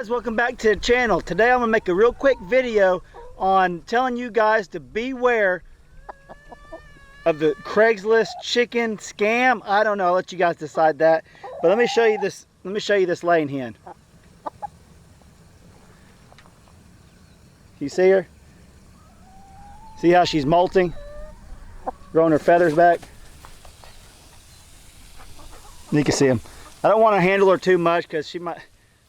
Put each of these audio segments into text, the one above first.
Guys, welcome back to the channel. Today I'm gonna make a real quick video on telling you guys to beware of the Craigslist chicken scam. I don't know, I'll let you guys decide that. But let me show you this laying hen. You see her? See how she's molting? Growing her feathers back. You can see them. I don't want to handle her too much because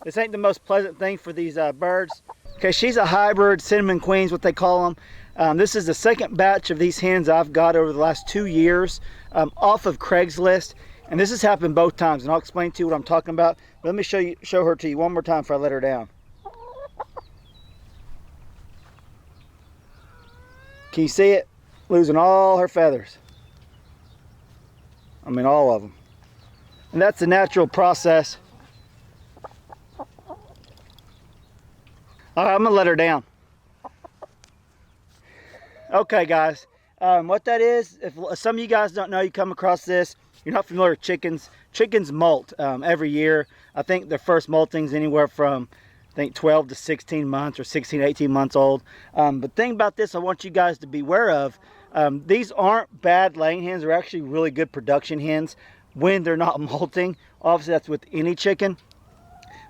this ain't the most pleasant thing for these birds. Okay, she's a hybrid cinnamon queens, what they call them. This is the second batch of these hens I've got over the last 2 years off of Craigslist. And this has happened both times, and I'll explain to you what I'm talking about. But let me show her to you one more time before I let her down. Can you see it? Losing all her feathers. I mean, all of them. And that's the natural process. All right, I'm gonna let her down. Okay, guys, what that is, if some of you guys don't know, you come across this, you're not familiar with chickens. Chickens molt every year. I think their first molting is anywhere from, I think, 12 to 16 months or 16 to 18 months old. But the thing about this I want you guys to be aware of, these aren't bad laying hens. They're actually really good production hens when they're not molting. Obviously, that's with any chicken.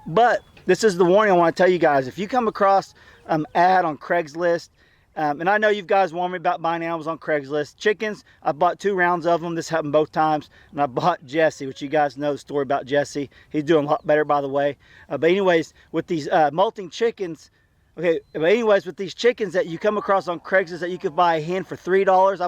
But this is the warning I want to tell you guys. If you come across an ad on Craigslist, and I know you guys warned me about buying animals on Craigslist. Chickens, I bought 2 rounds of them. This happened both times. And I bought Jesse, which you guys know the story about Jesse. He's doing a lot better, by the way. But anyways, with these molting chickens, okay, but anyways, with these chickens that you come across on Craigslist that you could buy a hen for $3,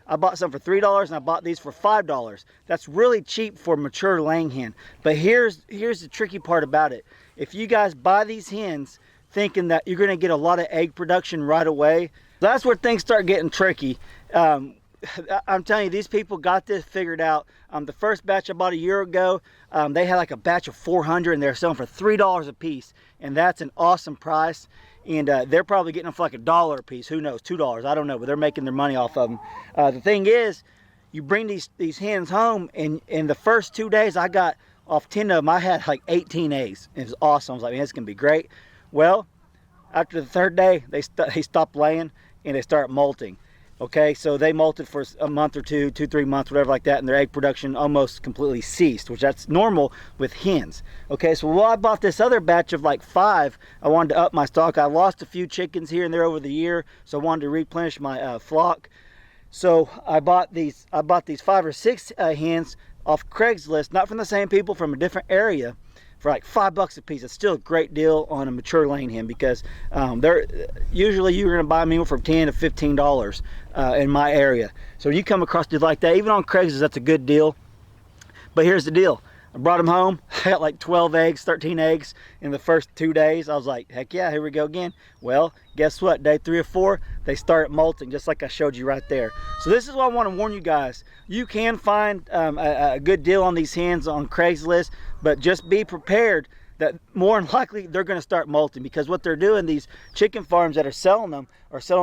I bought some for $3 and I bought these for $5. That's really cheap for a mature laying hen. But here's the tricky part about it. If you guys buy these hens thinking that you're going to get a lot of egg production right away, that's where things start getting tricky. I'm telling you, these people got this figured out. The first batch I bought a year ago, they had like a batch of 400 and they're selling for $3 a piece. And that's an awesome price. And they're probably getting them for like $1 a piece. Who knows? $2. I don't know, but they're making their money off of them. The thing is, you bring these hens home, and in the first 2 days, I got off 10 of them. I had like 18 eggs. It was awesome. I was like, man, it's gonna be great. Well, after the 3rd day, they stopped laying and they start molting. Okay, so they molted for a month or 2, 3 months, whatever like that, and their egg production almost completely ceased, which that's normal with hens. Okay, so while I bought this other batch of like 5, I wanted to up my stock. I lost a few chickens here and there over the year, so I wanted to replenish my flock. So I bought these 5 or 6 hens off Craigslist, not from the same people, from a different area, for like $5 a piece. It's still a great deal on a mature laying hen because they're usually you're going to buy them anywhere from $10 to $15 in my area. So you come across deals like that, even on Craigslist, that's a good deal. But here's the deal. I brought them home. I got like 12 eggs, 13 eggs in the first 2 days. I was like, heck yeah, here we go again. Well, guess what? Day 3 or 4, they started molting, just like I showed you right there. So this is what I want to warn you guys. You can find a good deal on these hens on Craigslist, but just be prepared that more than likely they're going to start molting, because what they're doing, these chicken farms that are selling them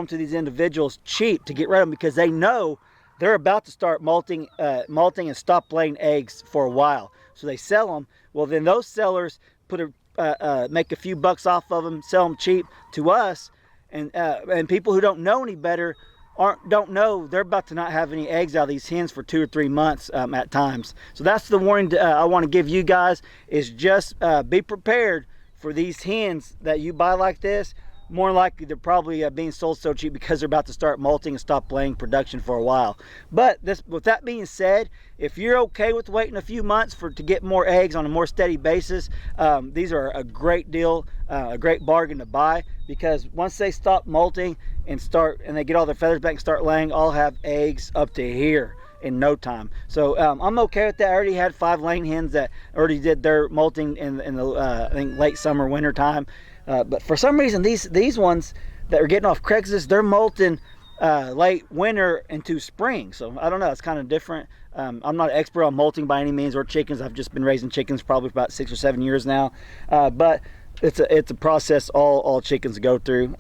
to these individuals cheap to get rid of them, because they know they're about to start molting and stop laying eggs for a while. So they sell them. Well, then those sellers make a few bucks off of them, sell them cheap to us, and people who don't know any better don't know they're about to not have any eggs out of these hens for 2 or 3 months at times. So that's the warning I want to give you guys, is just be prepared for these hens that you buy like this. More likely they're probably being sold so cheap because they're about to start molting and stop laying production for a while. But with that being said, if you're okay with waiting a few months to get more eggs on a more steady basis, these are a great deal, a great bargain to buy, because once they stop molting and they get all their feathers back and start laying, I'll have eggs up to here in no time. So I'm okay with that. I already had 5 laying hens that already did their molting in the I think late summer, winter time. But for some reason, these ones that are getting off Craigslist, they're molting late winter into spring. So I don't know, it's kind of different. I'm not an expert on molting by any means, or chickens. I've just been raising chickens probably for about 6 or 7 years now. But it's a process all chickens go through,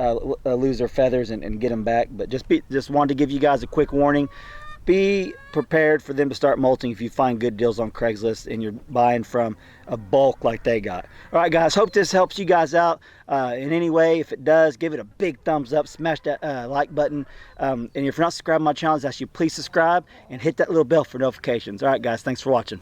lose their feathers and get them back. But just wanted to give you guys a quick warning. be prepared for them to start molting if you find good deals on Craigslist and you're buying from a bulk like they got. All right, guys, hope this helps you guys out in any way. If it does, give it a big thumbs up, smash that like button, and if you're not subscribed to my channel, I ask you please subscribe and hit that little bell for notifications. All right, guys, thanks for watching.